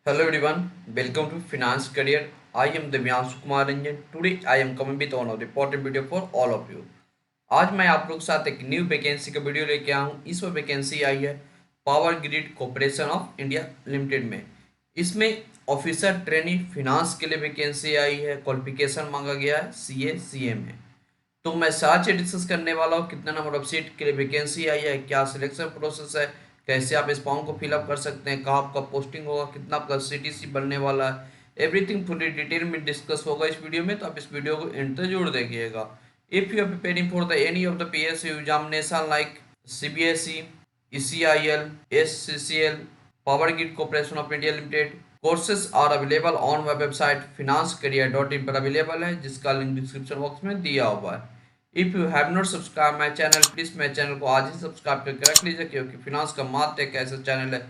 Hello everyone, welcome to Finance Career. I am Divyansh Kumar Ranjan. Today I am coming with one of the important video for all of you. आज मैं आप लोग के साथ एक new vacancy का video लेके आया हूँ। इसमें वैकेंसी आई है power grid corporation of India limited में। इसमें ऑफिसर ट्रेनी फिनांस के लिए वैकेंसी आई है। क्वालिफिकेशन मांगा गया है CA CA में। तो मैं साथ से डिस्कस करने वाला हूँ कितना नंबर ऑफ सीट के लिए वैकेंसी आई है, क्या सिलेक्शन प्रोसेस है, कैसे आप इस फॉर्म को फिलअप कर सकते हैं, कहाँ आपका पोस्टिंग होगा, कितना आपका CTC बनने वाला है, एवरीथिंग पूरी डिटेल में डिस्कस होगा इस वीडियो में। तो आप इस वीडियो को एंड तक जरूर देखिएगा। If you are preparing for the any of the PSU examination like CBSE, ECIL, SCCL, Power Grid Corporation of India Limited, courses are available on my website financecareer.in पर available है, जिसका link description box में दिया हुआ है। If you have not subscribe my channel, please मेरे channel को आज ही सब्सक्राइब करके रख लीजिए, क्योंकि फिनांस का मात्र एक ऐसा चैनल है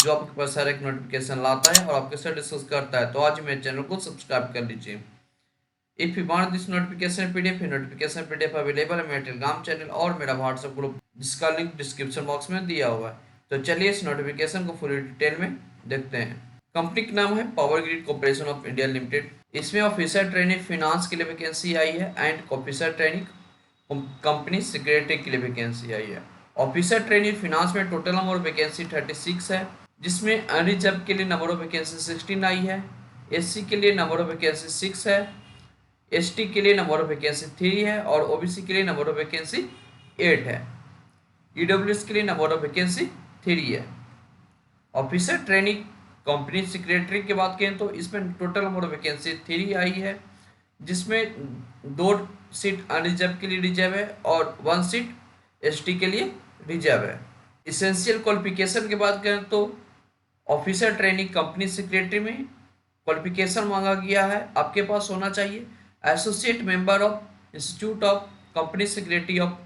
जो आपके पास हर एक नोटिफिकेशन लाता है और आपके साथ डिस्कस करता है। तो आज मेरे चैनल को सब्सक्राइब कर लीजिए। If you want this notification PDF, notification PDF available है मेरे टेलीग्राम चैनल और मेरा व्हाट्सएप ग्रुप, जिसका लिंक डिस्क्रिप्शन बॉक्स में दिया हुआ है। तो चलिए इस नोटिफिकेशन को पूरी डिटेल में देखते हैं। कंपनी का नाम है power grid corporation of India limited. इसमें ऑफिसर ट्रेनिंग फिनांस के लिए वैकेंसी आई है and officer training company secretary के लिए वैकेंसी आई है। ऑफिसर ट्रेनिंग फिनांस में टोटल नंबर ऑफ वैकेंसी 36 है, जिसमें अनरिजर्व के लिए नंबर ऑफ वैकेंसी 16 आई है, SC के लिए नंबर ऑफ वैकेंसी 6 है, ST के लिए नंबर ऑफ वैकेंसी 3 है और OBC के लिए नंबर ऑफ वैकेंसी 8 है। EWS के लिए नंबर ऑफ वैकेंसी 3 है। ऑफिसर ट्रेनिंग कंपनी सेक्रेटरी की बात करें तो इसमें टोटल नंबर ऑफ वैकेंसी 3 आई है, जिसमें 2 सीट अनरिजर्व के लिए रिजर्व है और 1 सीट ST के लिए रिजर्व है। इसेंशियल क्वालिफिकेशन की बात करें तो ऑफिसर ट्रेनिंग कंपनी सेक्रेटरी में क्वालिफिकेशन मांगा गया है, आपके पास होना चाहिए associate member of institute of company secretary of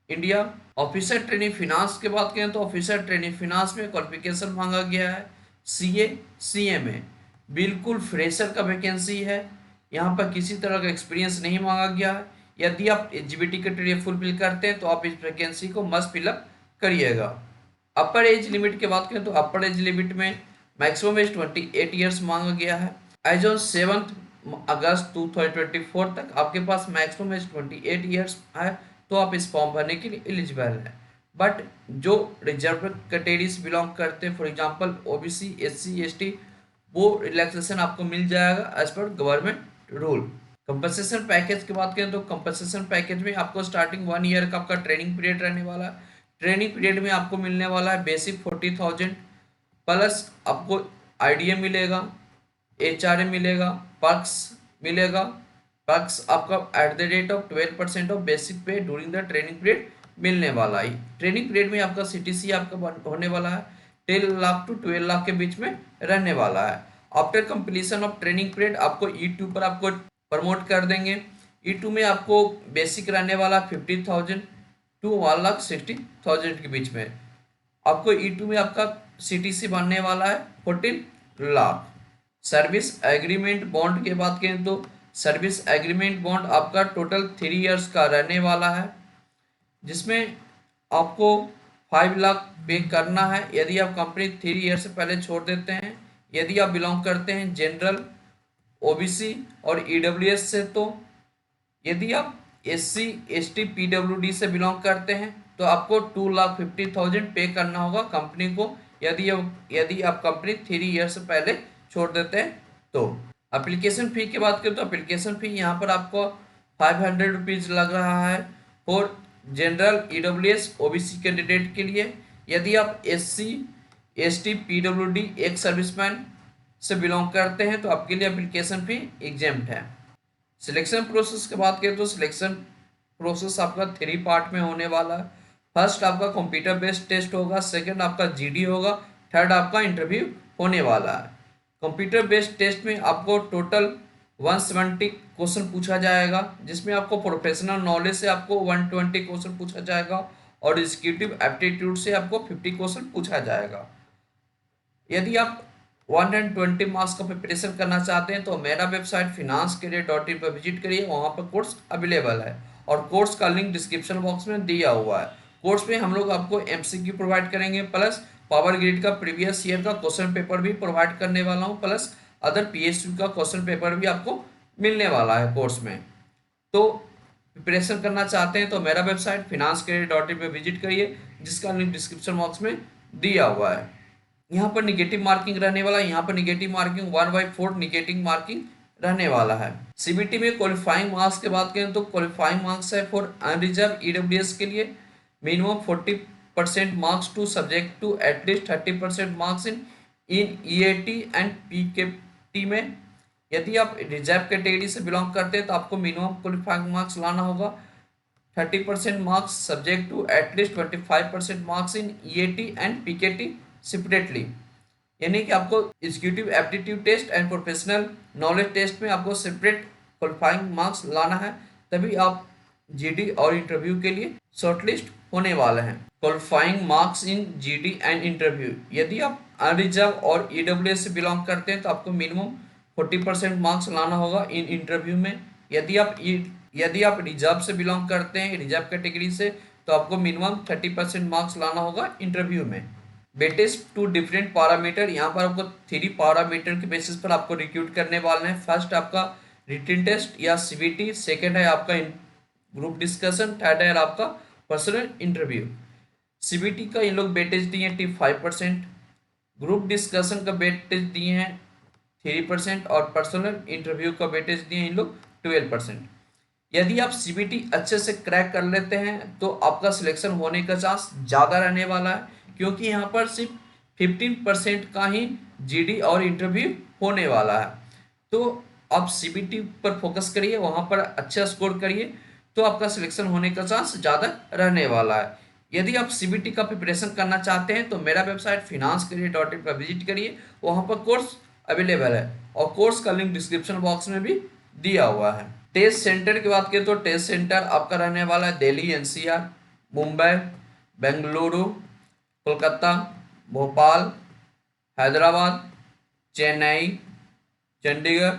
India. Officer training finance की बात करें तो ऑफिसर ट्रेनिंग फिनांस में क्वालिफिकेशन मांगा गया है CA CA में। बिल्कुल फ्रेशर का वैकेंसी है, यहाँ पर किसी तरह का एक्सपीरियंस नहीं मांगा गया है। यदि आप एलिजिबिलिटी क्राइटेरिया फुलफिल करते हैं तो आप इस वैकेंसी को मस्ट फिलअप करिएगा। अपर एज लिमिट की बात करें तो अपर एज लिमिट में मैक्सिमम एज 28 ईयर्स मांगा गया है। एज ऑन 7 अगस्त 2024 तक आपके पास मैक्सिमम एज 28 ईयर्स है, तो आप इस फॉर्म भरने के लिए एलिजिबल है। बट जो रिजर्व कैटेगरीज बिलोंग करते हैं, for example OBC SC ST, वो रिलैक्सेशन आपको मिल जाएगा as per government rule. Compensation package की बात करें तो कंपनसेशन पैकेज में आपको स्टार्टिंग 1 ईयर का आपका ट्रेनिंग पीरियड रहने वाला है। ट्रेनिंग पीरियड में आपको मिलने वाला है बेसिक 40,000 प्लस आपको IDA मिलेगा, HRA मिलेगा, पर्क्स मिलेगा। पर्क्स आपका at the rate of 12% of basic पे ड्यूरिंग द ट्रेनिंग पीरियड मिलने वाला है। ट्रेनिंग पीरियड में आपका CTC आपका होने वाला है 10 लाख टू 12 लाख के बीच में रहने वाला है। After completion of training period आपको E2 पर आपको प्रमोट कर देंगे। E2 में आपको बेसिक रहने वाला 50,000 टू 1,60,000 के बीच में। आपको E2 में आपका CTC बनने वाला है 14 लाख। सर्विस एग्रीमेंट बॉन्ड की बात करें तो सर्विस एग्रीमेंट बॉन्ड आपका टोटल 3 इयर्स का रहने वाला है, जिसमें आपको 5 लाख पे करना है यदि आप कंपनी 3 ईयर से पहले छोड़ देते हैं। यदि आप बिलोंग करते हैं जनरल, OBC और EWS से, तो यदि आप SC ST PWD से बिलोंग करते हैं तो आपको 2,50,000 पे करना होगा कंपनी को, यदि आप कंपनी 3 ईयर से पहले छोड़ देते हैं तो। एप्लीकेशन फ़ी की बात करें तो एप्लीकेशन फ़ी यहाँ पर आपको 500 रुपीज़ लग रहा है for general, EWS OBC candidate के लिए। यदि आप SC ST PWD एक सर्विसमैन से बिलोंग करते हैं तो आपके लिए एप्लीकेशन फ़ी एग्जेम्प्ट है। सिलेक्शन प्रोसेस की बात करें तो सिलेक्शन प्रोसेस आपका 3 पार्ट में होने वाला है। फर्स्ट आपका कंप्यूटर बेस्ड टेस्ट होगा, सेकंड आपका GD होगा, थर्ड आपका इंटरव्यू होने वाला है। कंप्यूटर बेस्ड टेस्ट में आपको टोटल 170 क्वेश्चन पूछा जाएगा, जिसमें आपको प्रोफेशनल नॉलेज से आपको 120 क्वेश्चन पूछा जाएगा और एग्जीक्यूटिव एप्टीट्यूड से आपको 50 क्वेश्चन पूछा जाएगा। यदि आप 120 मार्क्स का प्रिपरेशन करना चाहते हैं तो मेरा वेबसाइट financecareer.in पर विजिट करिए, वहाँ पर कोर्स अवेलेबल है और कोर्स का लिंक डिस्क्रिप्शन बॉक्स में दिया हुआ है। कोर्स में हम लोग आपको MCQ प्रोवाइड करेंगे प्लस पावर ग्रिड का प्रीवियस ईयर का क्वेश्चन पेपर भी प्रोवाइड करने वाला हूँ, प्लस अदर पीएसयू का क्वेश्चन पेपर भी आपको मिलने वाला है कोर्स में। तो प्रिपरेशन करना चाहते हैं तो मेरा वेबसाइट finanscareer.in पे विजिट करिए, जिसका लिंक डिस्क्रिप्शन बॉक्स में दिया हुआ है। यहाँ पर निगेटिव मार्किंग रहने वाला है, यहाँ पर निगेटिव मार्किंग 1/4 निगेटिव मार्किंग रहने वाला है। सीबीटी में क्वालिफाइंग मार्क्स की बात करें तो क्वालिफाइंग मार्क्स है फॉर अनरिजर्व ईडब्ल्यूएस के लिए minimum 40% marks to subject to at least 30% marks in EAT and PKT में। यदि आप रिजर्व कैटेगरी से बिलोंग करते हैं तो आपको मिनिमम क्वालिफाइंग मार्क्स लाना होगा 30% marks subject to at least 25% marks in EAT and PKT separately. यानी कि आपको executive aptitude test and professional knowledge test में आपको सेपरेट क्वालिफाइंग मार्क्स लाना है, तभी आप जीडी और इंटरव्यू के लिए शॉर्टलिस्ट होने वाले हैं। Qualifying marks in GD and interview, यदि आप अनरिजर्व और ईडब्ल्यूएस से बिलोंग करते हैं तो आपको मिनिमम 40% मार्क्स लाना होगा इन इंटरव्यू में। यदि आप रिजर्व से बिलोंग करते हैं, रिजर्व कैटेगरी से, तो आपको मिनिमम 30% मार्क्स लाना होगा इंटरव्यू में। वेटेज टू डिफरेंट पैरामीटर, यहाँ पर आपको 3 पैरामीटर के बेसिस पर आपको रिक्रूट करने वाले हैं। फर्स्ट आपका रिटन टेस्ट या सीबीटी, सेकंड है आपका ग्रुप डिस्कशन, थर्ड है आपका पर्सनल इंटरव्यू। सीबीटी का इन लोग वेटेज दिए हैं 5%, ग्रुप डिस्कशन का वेटेज दिए हैं 3% और पर्सनल इंटरव्यू का वेटेज दिए हैं इन लोग 12%। यदि आप सीबीटी अच्छे से क्रैक कर लेते हैं तो आपका सिलेक्शन होने का चांस ज़्यादा रहने वाला है, क्योंकि यहाँ पर सिर्फ 15% का ही जीडी और इंटरव्यू होने वाला है। तो आप सीबीटी पर फोकस करिए, वहाँ पर अच्छा स्कोर करिए, तो आपका सिलेक्शन होने का चांस ज़्यादा रहने वाला है। यदि आप सीबीटी का प्रिपरेशन करना चाहते हैं तो मेरा वेबसाइट finanscareer.in पर विजिट करिए, वहाँ पर कोर्स अवेलेबल है और कोर्स का लिंक डिस्क्रिप्शन बॉक्स में भी दिया हुआ है। टेस्ट सेंटर की बात करें तो टेस्ट सेंटर आपका रहने वाला है दिल्ली एनसीआर, मुंबई, बेंगलुरु, कोलकाता, भोपाल, हैदराबाद, चेन्नई, चंडीगढ़,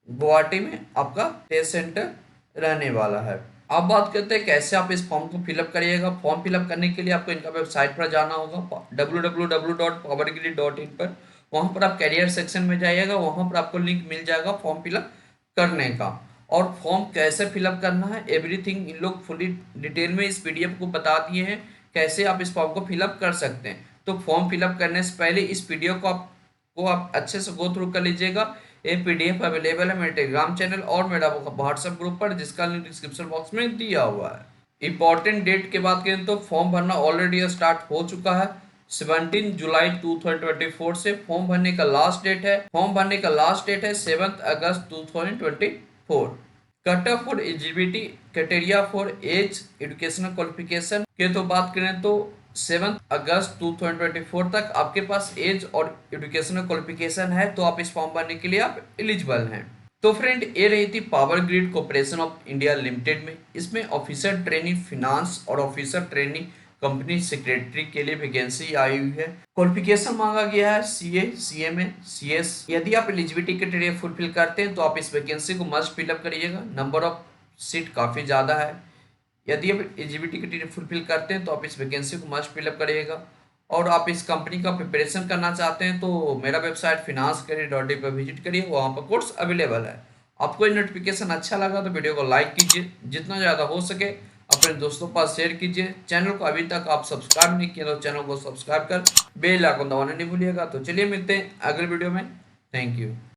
गुवाहाटी में आपका टेस्ट सेंटर रहने वाला है। अब बात करते हैं कैसे आप इस फॉर्म को फिलअप करिएगा। फॉर्म फिलअप करने के लिए आपको इनका वेबसाइट पर जाना होगा www.powergrid.in पर। वहाँ पर आप कैरियर सेक्शन में जाइएगा, वहाँ पर आपको लिंक मिल जाएगा फॉर्म फिलअप करने का। और फॉर्म कैसे फिलअप करना है एवरीथिंग इन लोग फुली डिटेल में इस पीडीएफ को बता दिए हैं, कैसे आप इस फॉर्म को फिलअप कर सकते हैं। तो फॉर्म फिलअप करने से पहले इस पीडीएफ को आप अच्छे से गो थ्रू कर लीजिएगा। ये पीडीएफ अवेलेबल है मेरे टेलीग्राम चैनल और मेरा व्हाट्सएप ग्रुप पर, जिसका लिंक डिस्क्रिप्शन बॉक्स में दिया हुआ है। इंपॉर्टेंट डेट की बात करें तो फॉर्म भरना ऑलरेडी स्टार्ट हो चुका है। 17 जुलाई 2024 से फॉर्म भरने का लास्ट डेट है। 7 अगस्त 2024। Cut off for eligibility criteria for age educational qualification के तो बात करें तो 7 अगस्त 2024 तक आपके पास एज और एजुकेशनल क्वालिफिकेशन है, तो आप इस फॉर्म भरने के लिए आप एलिजिबल हैं। तो फ्रेंड, ये रही थी power grid corporation of India limited में। इसमें ऑफिसर ट्रेनिंग फिनांस और ऑफिसर ट्रेनिंग कंपनी सेक्रेटरी के लिए वैकेंसी आई हुई है। क्वालिफिकेशन मांगा गया है सीए, सीएमए, सीएस। यदि आप एलिजिबिलिटी क्राइटेरिया फुलफिल करते हैं तो आप इस वैकेंसी को मस्ट फिलअप करिएगा। नंबर ऑफ सीट काफ़ी ज़्यादा है। यदि आप एलिजिबिलिटी क्राइटेरिया फुलफिल करते हैं तो आप इस वैकेंसी को मस्ट फिलअप करिएगा। और आप इस कंपनी का प्रिपरेशन करना चाहते हैं तो मेरा वेबसाइट finanscareer.in पर विजिट करिए, वहाँ पर कोर्स अवेलेबल है। आपको ये नोटिफिकेशन अच्छा लगा तो वीडियो को लाइक कीजिए, जितना ज़्यादा हो सके अपने दोस्तों के पास शेयर कीजिए। चैनल को अभी तक आप सब्सक्राइब नहीं किया तो चैनल को सब्सक्राइब कर बेल आइकन दबाना नहीं भूलिएगा। तो चलिए मिलते हैं अगले वीडियो में। Thank you.